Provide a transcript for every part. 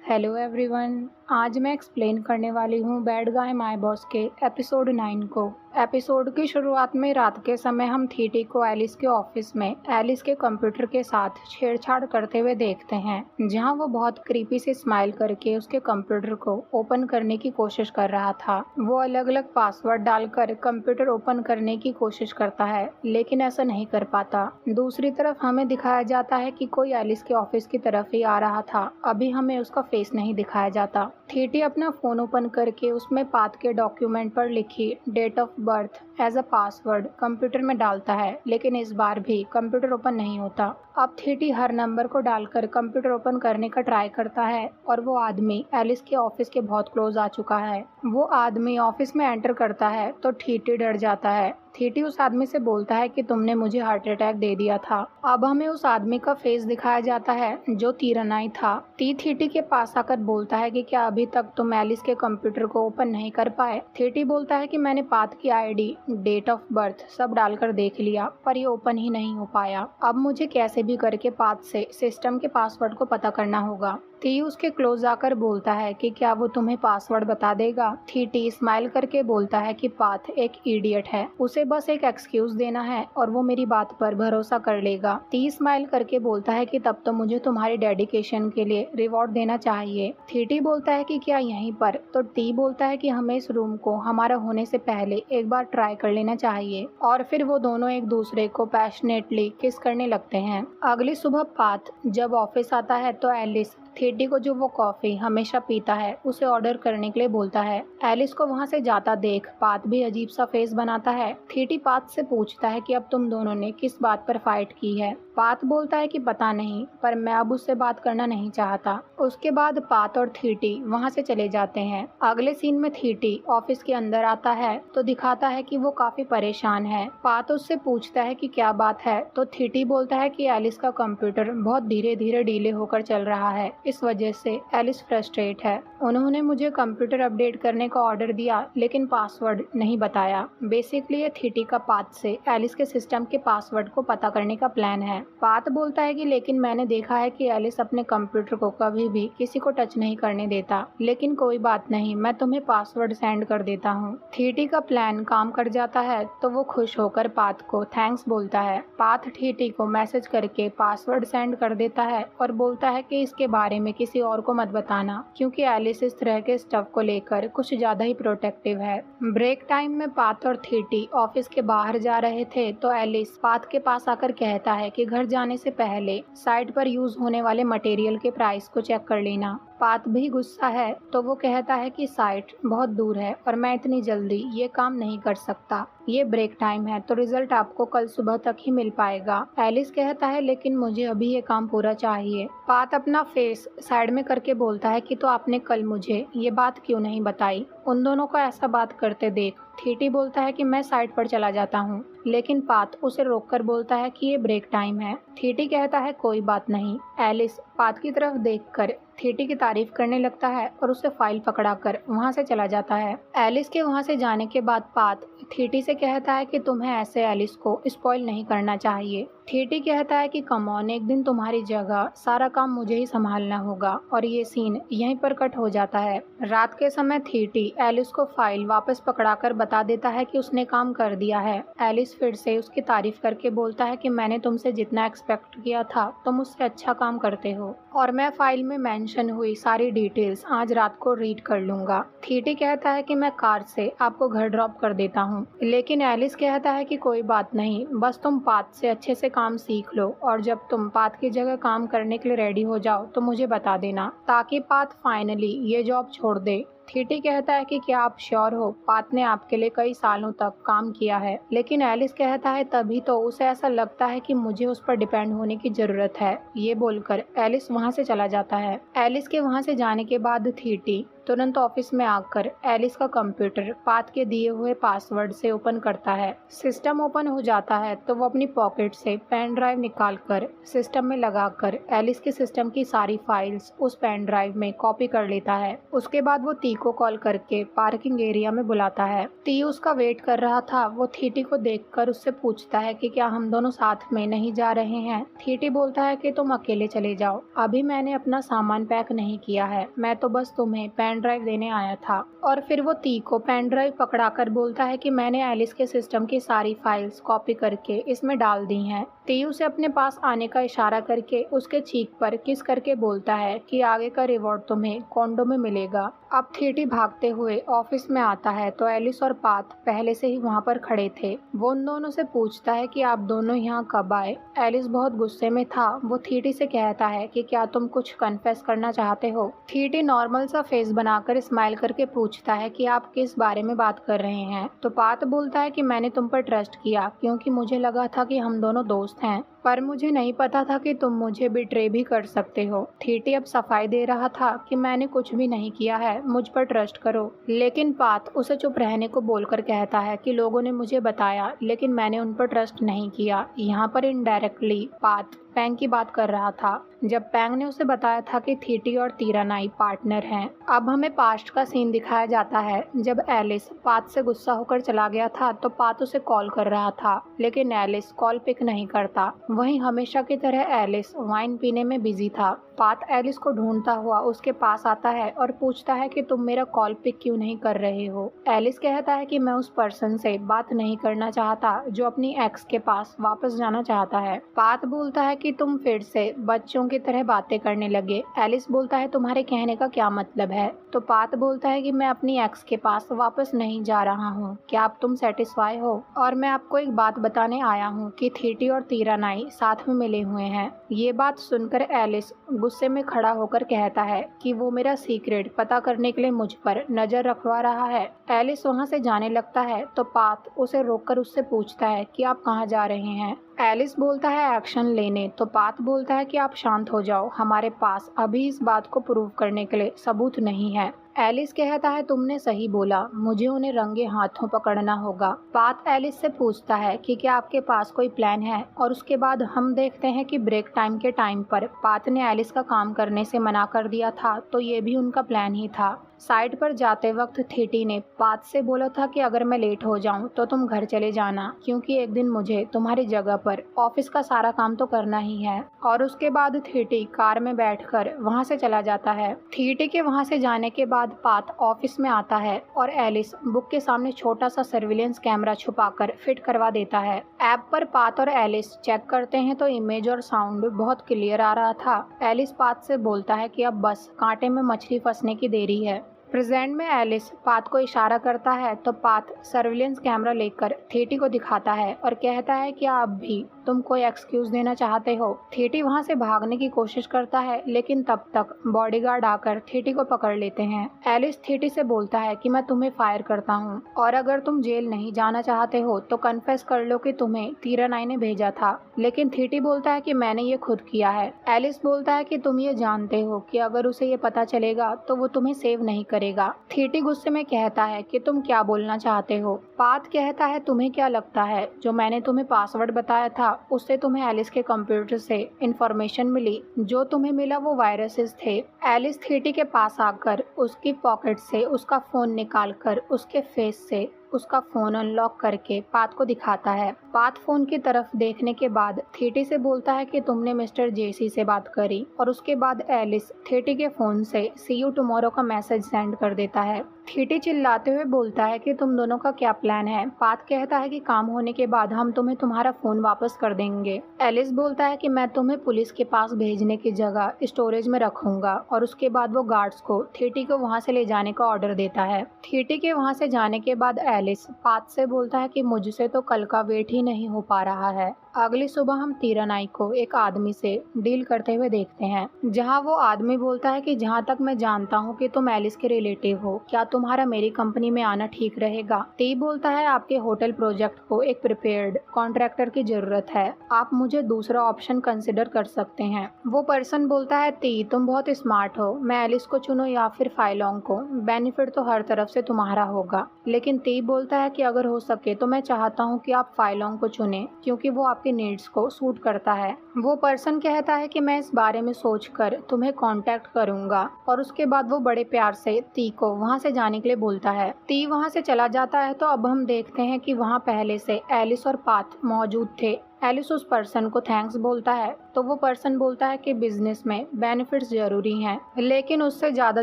Hello everyone. आज मैं explain करने वाली हूँ बैड गाय माय बॉस के एपिसोड 9 को। एपिसोड की शुरुआत में रात के समय हम थीटी को एलिस के ऑफिस में एलिस के कंप्यूटर के साथ छेड़छाड़ करते हुए देखते हैं, जहां वो बहुत क्रीपी से स्माइल करके उसके कंप्यूटर को ओपन करने की कोशिश कर रहा था। वो अलग अलग पासवर्ड डालकर कंप्यूटर ओपन करने की कोशिश करता है, लेकिन ऐसा नहीं कर पाता। दूसरी तरफ हमें दिखाया जाता है कि कोई एलिस के ऑफिस की तरफ ही आ रहा था। अभी हमें उसका फेस नहीं दिखाया जाता। थीटी अपना फोन ओपन करके उसमें पाथ के डॉक्यूमेंट पर लिखी date of birth as a password computer में डालता है, लेकिन इस बार भी कंप्यूटर ओपन नहीं होता। अब थीटी हर नंबर को डालकर कंप्यूटर ओपन करने का ट्राई करता है और वो आदमी एलिस के ऑफिस के बहुत क्लोज आ चुका है। वो आदमी ऑफिस में एंटर करता है तो थीटी डर जाता है। थीटी उस आदमी से बोलता है कि तुमने मुझे हार्ट अटैक दे दिया था। अब हमें उस आदमी का फेस दिखाया जाता है जो तीरनाई था। थीटी के पास आकर बोलता है कि क्या अभी तक तुम एलिस के कंप्यूटर को ओपन नहीं कर पाए। थीटी बोलता है कि मैंने पाथ की आईडी, डेट ऑफ बर्थ सब डालकर देख लिया, पर ये ओपन ही नहीं हो पाया। अब मुझे कैसे भी करके पाथ से सिस्टम के पासवर्ड को पता करना होगा। टी उसके क्लोज आकर बोलता है कि क्या वो तुम्हें पासवर्ड बता देगा। थीटी स्माइल करके बोलता है कि पाथ एक इडियट है, उसे बस एक एक्सक्यूज देना है और वो मेरी बात पर भरोसा कर लेगा। टी स्माइल करके बोलता है कि तब तो मुझे तुम्हारी डेडिकेशन के लिए रिवॉर्ड देना चाहिए। थीटी बोलता है कि क्या यहीं पर, तो टी बोलता है कि हमें इस रूम को हमारा होने से पहले एक बार ट्राई कर लेना चाहिए। और फिर वो दोनों एक दूसरे को पैशनेटली किस करने लगते हैं। अगली सुबह पाथ जब ऑफिस आता है तो एलिस थीटी को जो वो कॉफी हमेशा पीता है उसे ऑर्डर करने के लिए बोलता है। एलिस को वहां से जाता देख पाथ भी अजीब सा फेस बनाता है। थीटी पाथ से पूछता है कि अब तुम दोनों ने किस बात पर फाइट की है। पाथ बोलता है कि पता नहीं, पर मैं अब उससे बात करना नहीं चाहता। उसके बाद पाथ और थीटी वहां से चले जाते हैं। अगले सीन में थीटी ऑफिस के अंदर आता है तो दिखाता है कि वो काफी परेशान है। पाथ उससे पूछता है कि क्या बात है, तो थीटी बोलता है कि एलिस का कंप्यूटर बहुत धीरे धीरे डीले होकर चल रहा है, इस वजह से एलिस फ्रस्ट्रेट है। उन्होंने मुझे कंप्यूटर अपडेट करने का ऑर्डर दिया, लेकिन पासवर्ड नहीं बताया। बेसिकली ये थीटी का पाथ से एलिस के सिस्टम के पासवर्ड को पता करने का प्लान है। पाथ बोलता है कि लेकिन मैंने देखा है कि एलिस अपने कंप्यूटर को कभी भी किसी को टच नहीं करने देता, लेकिन कोई बात नहीं, मैं तुम्हें पासवर्ड सेंड कर देता हूँ। थीटी का प्लान काम कर जाता है तो वो खुश होकर पाथ को थैंक्स बोलता है। पाथ थीटी को मैसेज करके पासवर्ड सेंड कर देता है और बोलता है कि इसके बारे में किसी और को मत बताना, क्योंकि एलिस इस तरह के स्टफ को लेकर कुछ ज्यादा ही प्रोटेक्टिव है। ब्रेक टाइम में पाथ और थीटी ऑफिस के बाहर जा रहे थे तो एलिस पाथ के पास आकर कहता है कि घर जाने से पहले साइट पर यूज होने वाले मटेरियल के प्राइस को चेक कर लेना। पाथ भी गुस्सा है तो वो कहता है कि साइट बहुत दूर है और मैं इतनी जल्दी ये काम नहीं कर सकता। ये ब्रेक टाइम है तो रिजल्ट आपको कल सुबह तक ही मिल पाएगा। एलिस कहता है लेकिन मुझे अभी ये काम पूरा चाहिए। पाथ अपना फेस साइड में करके बोलता है कि तो आपने कल मुझे ये बात क्यों नहीं बताई। उन दोनों को ऐसा बात करते देख थीटी बोलता है कि मैं साइट पर चला जाता हूँ, लेकिन पाथ उसे रोककर बोलता है कि ये ब्रेक टाइम है। थीटी कहता है कोई बात नहीं। एलिस पाथ की तरफ देखकर थीटी की तारीफ करने लगता है और उसे फाइल पकड़ाकर वहां से चला जाता है। एलिस के वहां से जाने के बाद पाथ थीटी से कहता है कि तुम्हें ऐसे एलिस को स्पॉइल नहीं करना चाहिए। थीटी कहता है कि कम ऑन, एक दिन तुम्हारी जगह सारा काम मुझे ही संभालना होगा, और ये सीन यहीं पर कट हो जाता है। रात के समय थीटी एलिस को फाइल वापस पकड़ाकर बता देता है कि उसने काम कर दिया है। एलिस फिर से उसकी तारीफ करके बोलता है कि मैंने तुमसे जितना एक्सपेक्ट किया था तुम उससे अच्छा काम करते हो, और मैं फाइल में मेंशन हुई सारी डिटेल्स आज रात को रीड कर लूंगा। थीटी कहता है कि मैं कार से आपको घर ड्रॉप कर देता हूँ, लेकिन एलिस कहता है कि कोई बात नहीं, बस तुम पाथ से अच्छे से काम सीख लो और जब तुम पाथ की जगह काम करने के लिए रेडी हो जाओ तो मुझे बता देना, ताकि पाथ फाइनली ये जॉब छोड़ दे। थीटी कहता है कि क्या आप श्योर हो, पाथ ने आपके लिए कई सालों तक काम किया है, लेकिन एलिस कहता है तभी तो उसे ऐसा लगता है कि मुझे उस पर डिपेंड होने की जरूरत है। ये बोलकर एलिस वहां से चला जाता है। एलिस के वहां से जाने के बाद थीटी तुरंत ऑफिस में आकर एलिस का कंप्यूटर पाथ के दिए हुए पासवर्ड से ओपन करता है। सिस्टम ओपन हो जाता है तो वो अपनी पॉकेट से पेन ड्राइव निकालकर सिस्टम में लगाकर एलिस के सिस्टम की सारी फाइल्स उस पेन ड्राइव में कॉपी कर लेता है। उसके बाद वो टी को कॉल करके पार्किंग एरिया में बुलाता है। टी उसका वेट कर रहा था। वो थीटी को देखकर उससे पूछता है कि क्या हम दोनों साथ में नहीं जा रहे हैं। थीटी बोलता है कि तुम अकेले चले जाओ, अभी मैंने अपना सामान पैक नहीं किया है, मैं तो बस तुम्हें पेन ड्राइव देने आया था। और फिर वो टी को पेन ड्राइव पकड़ाकर बोलता है कि मैंने एलिस के सिस्टम की सारी फाइल्स कॉपी करके इसमें डाल दी हैं। टी उसे अपने पास आने का इशारा करके उसके चीक पर किस करके बोलता है कि आगे का रिवॉर्ड तुम्हें कॉन्डो में मिलेगा। अब थीटी भागते हुए ऑफिस में आता है तो एलिस और पाथ पहले से ही वहाँ पर खड़े थे। वो उन दोनों से पूछता है कि आप दोनों यहाँ कब आए। एलिस बहुत गुस्से में था। वो थीटी से कहता है कि क्या तुम कुछ कन्फेस करना चाहते हो। थीटी नॉर्मल सा फेस बनाकर स्माइल करके पूछता है कि आप किस बारे में बात कर रहे हैं। तो पाथ बोलता है कि मैंने तुम पर ट्रस्ट किया क्योंकि मुझे लगा था कि हम दोनों दोस्त हैं, पर मुझे नहीं पता था कि तुम मुझे बिट्रे भी कर सकते हो। थीटी अब सफाई दे रहा था कि मैंने कुछ भी नहीं किया है, मुझ पर ट्रस्ट करो। लेकिन पाथ उसे चुप रहने को बोलकर कहता है कि लोगों ने मुझे बताया लेकिन मैंने उन पर ट्रस्ट नहीं किया। यहाँ पर इनडायरेक्टली पाथ पैंग की बात कर रहा था जब पैंग ने उसे बताया था कि थीटी और तीरानाई पार्टनर हैं। अब हमें पास्ट का सीन दिखाया जाता है जब एलिस पाथ से गुस्सा होकर चला गया था तो पाथ उसे कॉल कर रहा था लेकिन एलिस कॉल पिक नहीं करता। वहीं हमेशा की तरह एलिस वाइन पीने में बिजी था। पाथ एलिस को ढूंढता हुआ उसके पास आता है और पूछता है कि तुम मेरा कॉल पिक क्यों नहीं कर रहे हो। एलिस कहता है कि मैं उस पर्सन से बात नहीं करना चाहता जो अपनी एक्स के पास वापस जाना चाहता है। पाथ बोलता है कि तुम फिर से बच्चों की तरह बातें करने लगे। एलिस बोलता है तुम्हारे कहने का क्या मतलब है। तो पाथ बोलता है कि मैं अपनी एक्स के पास वापस नहीं जा रहा हूँ, क्या अब तुम सेटिस्फाई हो। और मैं आपको एक बात बताने आया हूँ कि थीटी और तीरानाई साथ में मिले हुए हैं। ये बात सुनकर एलिस गुस्से में खड़ा होकर कहता है कि वो मेरा सीक्रेट पता करने के लिए मुझ पर नजर रखवा रहा है। एलिस वहाँ से जाने लगता है तो पाथ उसे रोककर उससे पूछता है कि आप कहाँ जा रहे हैं। एलिस बोलता है एक्शन लेने। तो पाथ बोलता है कि आप शांत हो जाओ, हमारे पास अभी इस बात को प्रूव करने के लिए सबूत नहीं है। एलिस कहता है तुमने सही बोला, मुझे उन्हें रंगे हाथों पकड़ना होगा। पाथ एलिस से पूछता है कि क्या आपके पास कोई प्लान है और उसके बाद हम देखते हैं कि ब्रेक टाइम के टाइम पर पाथ ने एलिस का काम करने से मना कर दिया था तो ये भी उनका प्लान ही था। साइड पर जाते वक्त थीटी ने पाथ से बोला था कि अगर मैं लेट हो जाऊं तो तुम घर चले जाना क्योंकि एक दिन मुझे तुम्हारी जगह पर ऑफिस का सारा काम तो करना ही है। और उसके बाद थीटी कार में बैठकर वहां से चला जाता है। थीटी के वहां से जाने के बाद पाथ ऑफिस में आता है और एलिस बुक के सामने छोटा सा सर्विलेंस कैमरा छुपाकर फिट करवा देता है। ऐप पर पाथ और एलिस चेक करते हैं तो इमेज और साउंड बहुत क्लियर आ रहा था। एलिस पाथ से बोलता है कि अब बस कांटे में मछली फंसने की देरी है। प्रेजेंट में एलिस पाथ को इशारा करता है तो पाथ सर्विलेंस कैमरा लेकर थीटी को दिखाता है और कहता है कि अब भी तुम कोई एक्सक्यूज देना चाहते हो। थीटी वहां से भागने की कोशिश करता है लेकिन तब तक बॉडीगार्ड आकर थीटी को पकड़ लेते हैं। एलिस थीटी से बोलता है कि मैं तुम्हें फायर करता हूँ और अगर तुम जेल नहीं जाना चाहते हो तो कन्फेस कर लो कि तुम्हें तीरानाई ने भेजा था। लेकिन थीटी बोलता है कि मैंने ये खुद किया है। एलिस बोलता है कि तुम ये जानते हो कि अगर उसे ये पता चलेगा तो वो तुम्हें सेव नहीं करेगा। थीटी गुस्से में कहता है कि तुम क्या बोलना चाहते हो। पाथ कहता है तुम्हें क्या लगता है जो मैंने तुम्हें पासवर्ड बताया था उससे तुम्हें एलिस के कंप्यूटर से इंफॉर्मेशन मिली, जो तुम्हें मिला वो वायरसेस थे। एलिस थीटी के पास आकर उसकी पॉकेट से उसका फोन निकालकर उसके फेस से उसका फोन अनलॉक करके पाथ को दिखाता है। पाथ फोन की तरफ देखने के बाद थीटी से बोलता है कि तुमने मिस्टर जेसी से बात करी और उसके बाद एलिस थीटी के फोन से सी यू टुमारो का मैसेज सेंड कर देता है। थीटी चिल्लाते हुए बोलता है कि तुम दोनों का क्या प्लान है। पाथ कहता है कि काम होने के बाद हम तुम्हें तुम्हारा फोन वापस कर देंगे। एलिस बोलता है कि मैं तुम्हें पुलिस के पास भेजने की जगह स्टोरेज में रखूंगा और उसके बाद वो गार्ड्स को थीटी को वहां से ले जाने का ऑर्डर देता है। थीटी के वहां से जाने के बाद एलिस पाथ से बोलता है कि मुझसे तो कल का वेट ही नहीं हो पा रहा है। अगली सुबह हम तीरानाई को एक आदमी से डील करते हुए देखते हैं, जहां वो आदमी बोलता है कि जहां तक मैं जानता हूं कि तुम एलिस के रिलेटिव हो, क्या तुम्हारा मेरी कंपनी में आना ठीक रहेगा? टी बोलता है आपके होटल प्रोजेक्ट को एक प्रिपेयर्ड कॉन्ट्रैक्टर की जरूरत है, आप मुझे दूसरा ऑप्शन कंसिडर कर सकते हैं। वो पर्सन बोलता है टी तुम बहुत स्मार्ट हो, मैं एलिस को चुनो या फिर फाइलोंग को, बेनिफिट तो हर तरफ से तुम्हारा होगा। लेकिन टी बोलता है कि अगर हो सके तो मैं चाहता हूँ कि आप फाइलोंग को चुने क्योंकि वो आपके नीड्स को सूट करता है। वो पर्सन कहता है कि मैं इस बारे में सोचकर तुम्हें कांटेक्ट करूंगा और उसके बाद वो बड़े प्यार से ती को वहां से जाने के लिए बोलता है। ती वहां से चला जाता है तो अब हम देखते हैं कि वहां पहले से एलिस और पाथ मौजूद थे। एलिस उस पर्सन को थैंक्स बोलता है तो वो पर्सन बोलता है कि बिजनेस में बेनिफिट्स जरूरी हैं, लेकिन उससे ज़्यादा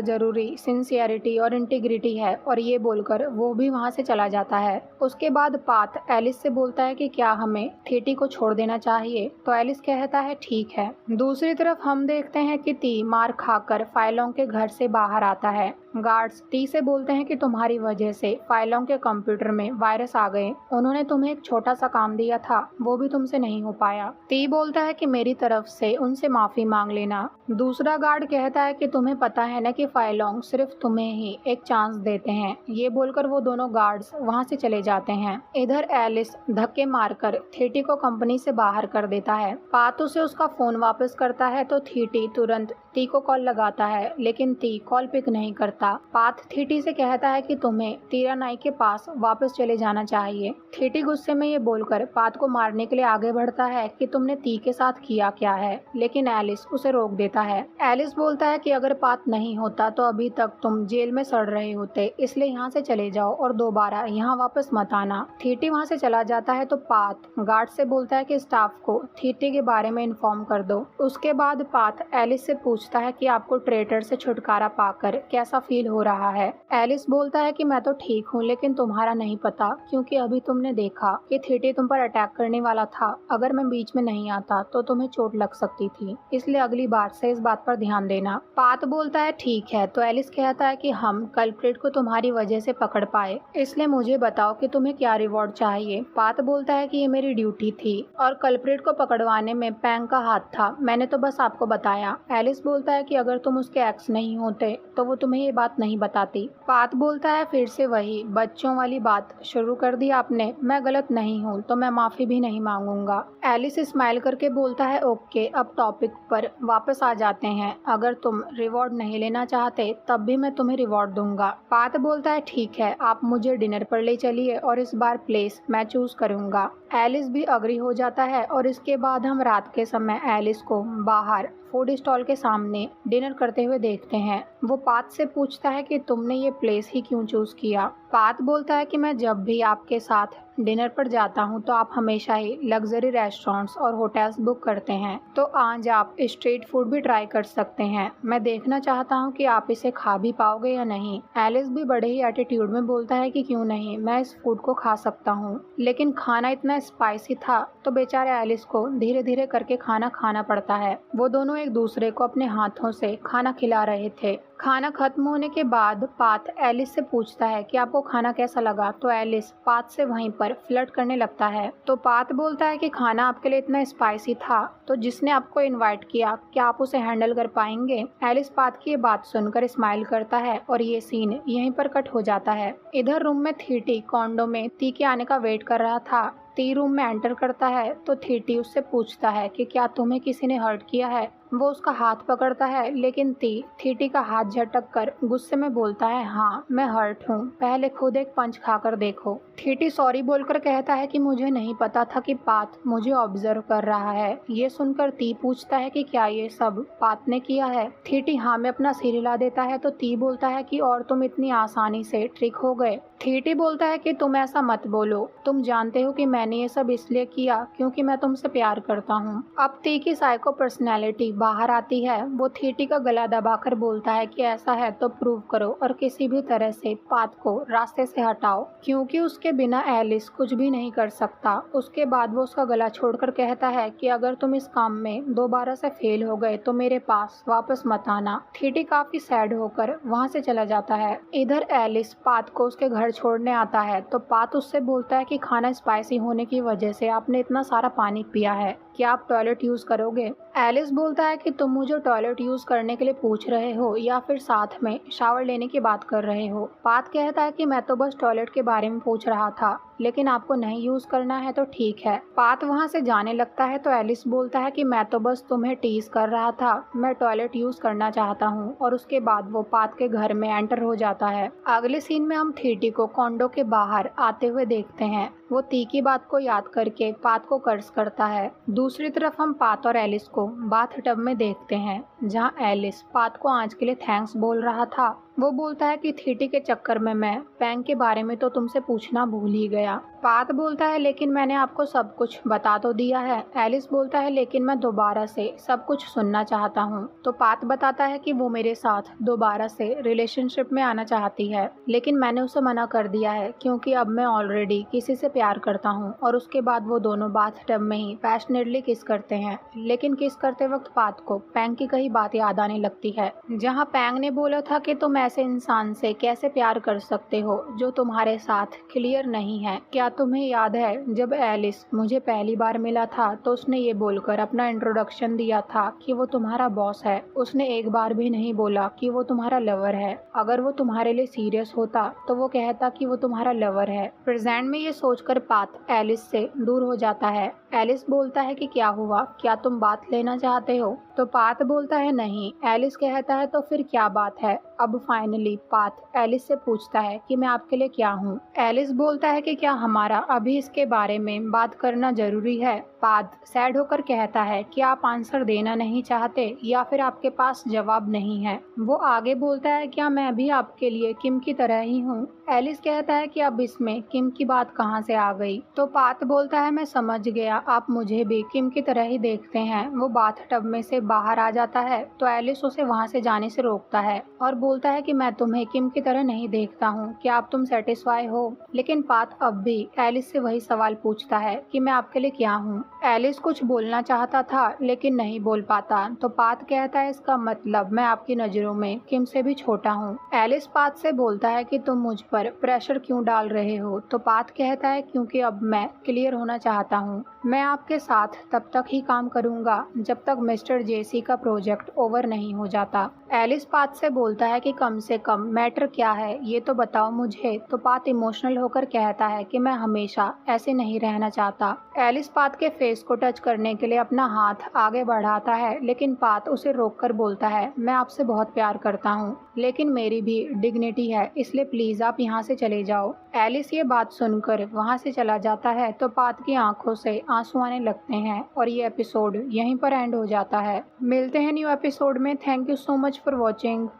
ज़रूरी सिंसियरिटी और इंटीग्रिटी है, और ये बोलकर वो भी वहाँ से चला जाता है। उसके बाद पाथ एलिस से बोलता है कि क्या हमें थीटी को छोड़ देना चाहिए, तो एलिस कहता है ठीक है। दूसरी तरफ हम देखते हैं कि ती मार खाकर फाइलों के घर से बाहर आता है। गार्ड्स टी से बोलते हैं कि तुम्हारी वजह से फाइलों के कंप्यूटर में वायरस आ गए, उन्होंने तुम्हें एक छोटा सा काम दिया था, वो भी तुमसे नहीं हो पाया। टी बोलता है कि मेरी तरफ से उनसे माफी मांग लेना। दूसरा गार्ड कहता है कि तुम्हें पता है ना कि फाइलोंग सिर्फ तुम्हें ही एक चांस देते हैं। ये बोलकर वो दोनों गार्ड्स वहाँ से चले जाते हैं। इधर एलिस धक्के मारकर थीटी को कंपनी से बाहर कर देता है। पाथ उसे उसका फोन वापस करता है तो थीटी तुरंत टी को कॉल लगाता है, लेकिन टी कॉल पिक नहीं करता। पाथ थीटी से कहता है कि तुम्हें तीरानाई के पास वापस चले जाना चाहिए। थीटी गुस्से में ये बोलकर पाथ को मारने के लिए आगे बढ़ता है कि तुमने ती के साथ किया क्या है, लेकिन एलिस उसे रोक देता है। एलिस बोलता है कि अगर पाथ नहीं होता तो अभी तक तुम जेल में सड़ रहे होते, इसलिए यहाँ से चले जाओ और दोबारा यहाँ वापस मत आना। थीटी वहाँ से चला जाता है तो पाथ गार्ड से बोलता है कि स्टाफ को थीटी के बारे में इन्फॉर्म कर दो। उसके बाद पाथ एलिस से पूछता है कि आपको ट्रेटर से छुटकारा पाकर कैसा फील हो रहा है। एलिस बोलता है कि मैं तो ठीक हूँ, लेकिन तुम्हारा नहीं पता, क्योंकि अभी तुमने देखा कि थीटी तुम पर अटैक करने वाला था। अगर मैं बीच में नहीं आता तो तुम्हें चोट लग सकती थी, इसलिए अगली बार से इस बात पर ध्यान देना। पाथ बोलता है ठीक है। तो एलिस कहता है कि हम कल्प्रिट को तुम्हारी वजह से पकड़ पाए, इसलिए मुझे बताओ कि तुम्हें क्या रिवॉर्ड चाहिए। पाथ बोलता है कि ये मेरी ड्यूटी थी और कल्प्रिट को पकड़वाने में पैंग का हाथ था, मैंने तो बस आपको बताया। एलिस बोलता है कि अगर तुम उसके एक्स नहीं होते तो वो तुम्हें ये बात नहीं बताती। पाथ बोलता है फिर से वही बच्चों वाली बात शुरू कर दी आपने, मैं गलत नहीं हूँ तो मैं माफी भी नहीं मांगूंगा। एलिस स्माइल करके बोलता है ओके, अब टॉपिक पर वापस आ जाते हैं, अगर तुम रिवॉर्ड नहीं लेना चाहते तब भी मैं तुम्हें रिवॉर्ड दूंगा। पाथ बोलता है ठीक है, आप मुझे डिनर पर ले चलिए और इस बार प्लेस मैं चूज करूंगा। एलिस भी अग्री हो जाता है और इसके बाद हम रात के समय एलिस को बाहर फूड स्टॉल के सामने डिनर करते हुए देखते हैं। वो पाथ से पूछता है कि तुमने ये प्लेस ही क्यों चूज किया। पाथ बोलता है कि मैं जब भी आपके साथ डिनर पर जाता हूँ तो आप हमेशा ही लग्जरी रेस्टोरेंट्स और होटल्स बुक करते हैं, तो आज आप स्ट्रीट फूड भी ट्राई कर सकते हैं। मैं देखना चाहता हूँ कि आप इसे खा भी पाओगे या नहीं। एलिस भी बड़े ही एटीट्यूड में बोलता है कि क्यों नहीं, मैं इस फूड को खा सकता हूँ, लेकिन खाना इतना स्पाइसी था तो बेचारे एलिस को धीरे धीरे करके खाना खाना पड़ता है। वो दोनों एक दूसरे को अपने हाथों से खाना खिला रहे थे। खाना खत्म होने के बाद पाथ एलिस से पूछता है कि आपको खाना कैसा लगा, तो एलिस पाथ से वहीं पर फ्लर्ट करने लगता है। तो पाथ बोलता है कि खाना आपके लिए इतना स्पाइसी था तो जिसने आपको इनवाइट किया, क्या आप उसे हैंडल कर पाएंगे। एलिस पाथ की ये बात सुनकर स्माइल करता है और ये सीन यहीं पर कट हो जाता है। इधर रूम में थीटी कॉन्डो में ती के आने का वेट कर रहा था। ती रूम में एंटर करता है तो थीटी उससे पूछता है कि क्या तुम्हें किसी ने हर्ट किया है। वो उसका हाथ पकड़ता है, लेकिन थीटी का हाथ झटक कर गुस्से में बोलता है हाँ मैं हर्ट हूँ, पहले खुद एक पंच खाकर देखो। थीटी सॉरी बोलकर कहता है कि मुझे नहीं पता था कि पाथ मुझे ऑब्जर्व कर रहा है। ये सुनकर ती पूछता है कि क्या ये सब पाथ ने किया है। थीटी हाँ में अपना सिर हिला देता है तो ती बोलता है कि और तुम इतनी आसानी से ट्रिक हो गए। थीटी बोलता है कि तुम ऐसा मत बोलो, तुम जानते हो कि मैंने ये सब इसलिए किया क्योंकि मैं तुमसे प्यार करता हूँ। अब ती की साइको पर्सनैलिटी बाहर आती है वो थीटी का गला दबाकर बोलता है कि ऐसा है तो प्रूव करो और किसी भी तरह से पात को रास्ते से हटाओ, क्योंकि उसके बिना एलिस कुछ भी नहीं कर सकता। उसके बाद वो उसका गला छोड़कर कहता है कि अगर तुम इस काम में दोबारा से फेल हो गए तो मेरे पास वापस मत आना। थीटी काफी सैड होकर वहाँ से चला जाता है। इधर एलिस पात को उसके घर छोड़ने आता है तो पात उससे बोलता है कि खाना स्पाइसी होने की वजह से आपने इतना सारा पानी पिया है, क्या आप टॉयलेट यूज करोगे? एलिस बोलता है कि तुम मुझे टॉयलेट यूज करने के लिए पूछ रहे हो या फिर साथ में शावर लेने की बात कर रहे हो। पात कहता है कि मैं तो बस टॉयलेट के बारे में पूछ रहा था, लेकिन आपको नहीं यूज करना है तो ठीक है। पात वहाँ से जाने लगता है तो एलिस बोलता है कि मैं तो बस तुम्हें टीज कर रहा था, मैं टॉयलेट यूज करना चाहता हूँ। और उसके बाद वो पात के घर में एंटर हो जाता है। अगले सीन में हम थीटी को कॉन्डो के बाहर आते हुए देखते हैं। वो ती की बात को याद करके पात को कर्ज करता है। दूसरी तरफ हम पात और एलिस को बाथ टब में देखते हैं, जहाँ एलिस पात को आज के लिए थैंक्स बोल रहा था। वो बोलता है कि थीटी के चक्कर में मैं पैंग के बारे में तो तुमसे पूछना भूल ही गया। पात बोलता है लेकिन मैंने आपको सब कुछ बता तो दिया है। एलिस बोलता है लेकिन मैं दोबारा से सब कुछ सुनना चाहता हूँ। तो पात बताता है कि वो मेरे साथ दोबारा से रिलेशनशिप में आना चाहती है, लेकिन मैंने उसे मना कर दिया है क्योंकि अब मैं ऑलरेडी किसी से प्यार करता हूँ। और उसके बाद वो दोनों बाथ टब में ही पैशनेटली किस करते हैं, लेकिन किस करते वक्त पात को पैंग की कई बात याद आने लगती है, जहाँ पैंग ने बोला था कि तुम ऐसे इंसान से कैसे प्यार कर सकते हो जो तुम्हारे साथ क्लियर नहीं है। क्या तुम्हें याद है जब एलिस मुझे पहली बार मिला था तो उसने ये बोलकर अपना इंट्रोडक्शन दिया था कि वो तुम्हारा बॉस है। उसने एक बार भी नहीं बोला कि वो तुम्हारा लवर है। अगर वो तुम्हारे लिए सीरियस होता तो वो कहता कि वो तुम्हारा लवर है। प्रेजेंट में ये सोचकर पात एलिस से दूर हो जाता है। एलिस बोलता है कि क्या हुआ, क्या तुम बात लेना चाहते हो? तो पात बोलता है नहीं। एलिस कहता है तो फिर क्या बात है? अब फाइनली पात एलिस से पूछता है कि मैं आपके लिए क्या हूँ। एलिस बोलता है कि क्या हमारा अभी इसके बारे में बात करना जरूरी है? पात सैड होकर कहता है कि आप आंसर देना नहीं चाहते या फिर आपके पास जवाब नहीं है। वो आगे बोलता है क्या मैं भी आपके लिए किम की तरह ही हूँ? एलिस कहता है कि अब इसमें किम की बात कहाँ से आ गई? तो पात बोलता है मैं समझ गया, आप मुझे भी किम की तरह ही देखते हैं। वो बाथ टब में से बाहर आ जाता है तो एलिस उसे वहाँ से जाने से रोकता है और बोलता है कि मैं तुम्हें किम की तरह नहीं देखता हूँ, क्या अब तुम सेटिस्फाई हो? लेकिन पात अब भी एलिस से वही सवाल पूछता है कि मैं आपके लिए क्या हूँ। एलिस कुछ बोलना चाहता था लेकिन नहीं बोल पाता तो पात कहता है इसका मतलब मैं आपकी नजरों में किम से भी छोटा हूँ। एलिस पात से बोलता है कि तुम मुझ पर प्रेशर क्यों डाल रहे हो? तो पात कहता है क्योंकि अब मैं क्लियर होना चाहता हूँ। मैं आपके साथ तब तक ही काम करूंगा जब तक मिस्टर जेसी का प्रोजेक्ट ओवर नहीं हो जाता। एलिस पात से बोलता है कि कम से कम मैटर क्या है ये तो बताओ मुझे। तो पात इमोशनल होकर कहता है कि मैं हमेशा ऐसे नहीं रहना चाहता। एलिस पात के फेस को टच करने के लिए अपना हाथ आगे बढ़ाता है, लेकिन पात उसे रोककर बोलता है मैं आपसे बहुत प्यार करता हूँ, लेकिन मेरी भी डिग्निटी है, इसलिए प्लीज आप यहाँ से चले जाओ। एलिस ये बात सुनकर वहाँ से चला जाता है तो पात की आंखों से आंसू आने लगते हैं और ये एपिसोड यहीं पर एंड हो जाता है। मिलते हैं न्यू एपिसोड में। Thank you so much for watching.